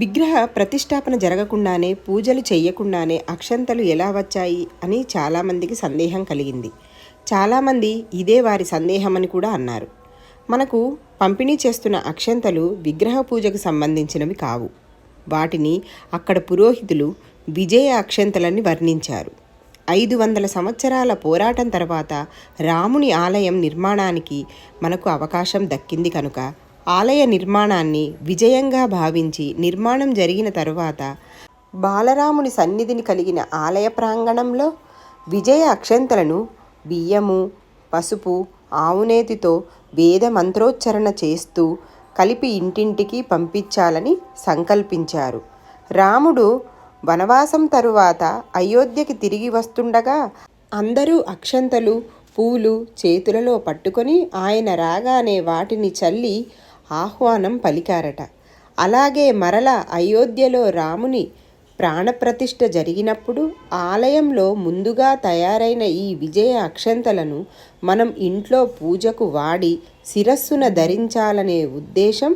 విగ్రహ ప్రతిష్టాపన జరగకుండానే పూజలు చెయ్యకుండానే అక్షంతలు ఎలా వచ్చాయి అని చాలామందికి సందేహం కలిగింది. చాలామంది ఇదే వారి సందేహమని కూడా అన్నారు. మనకు పంపిణీ చేస్తున్న అక్షంతలు విగ్రహ పూజకు సంబంధించినవి కావు. వాటిని అక్కడ పురోహితులు విజయ అక్షంతలని వర్ణించారు. 500 సంవత్సరాల పోరాటం తర్వాత రాముని ఆలయం నిర్మాణానికి మనకు అవకాశం దక్కింది కనుక ఆలయ నిర్మాణాన్ని విజయంగా భావించి నిర్మాణం జరిగిన తరువాత బాలరాముని సన్నిధిని కలిగిన ఆలయ ప్రాంగణంలో విజయ అక్షంతలను బియ్యము, పసుపు, ఆవునేతితో వేద మంత్రోచ్చరణ చేస్తూ కలిపి ఇంటింటికి పంపించాలని సంకల్పించారు. రాముడు వనవాసం తరువాత అయోధ్యకి తిరిగి వస్తుండగా అందరూ అక్షంతలు, పూలు చేతులలో పట్టుకొని ఆయన రాగానే వాటిని చల్లి ఆహ్వానం పలికారట. అలాగే మరల అయోధ్యలో రాముని ప్రాణప్రతిష్ఠ జరిగినప్పుడు ఆలయంలో ముందుగా తయారైన ఈ విజయ అక్షంతలను మనం ఇంట్లో పూజకు వాడి శిరస్సున ధరించాలనే ఉద్దేశం.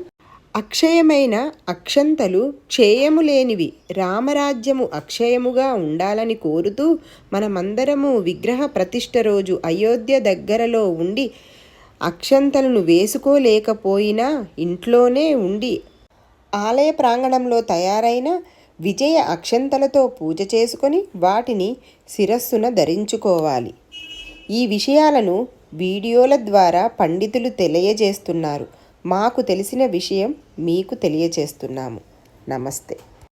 అక్షయమైన అక్షంతలు క్షయము లేనివి, రామరాజ్యము అక్షయముగా ఉండాలని కోరుతూ మనమందరము విగ్రహ ప్రతిష్ఠ రోజు అయోధ్య దగ్గరలో ఉండి అక్షంతలను వేసుకోలేకపోయినా ఇంట్లోనే ఉండి ఆలయ ప్రాంగణంలో తయారైన విజయ అక్షంతలతో పూజ చేసుకొని వాటిని శిరస్సున ధరించుకోవాలి. ఈ విషయాలను వీడియోల ద్వారా పండితులు తెలియజేస్తున్నారు. మాకు తెలిసిన విషయం మీకు తెలియజేస్తున్నాము. నమస్తే.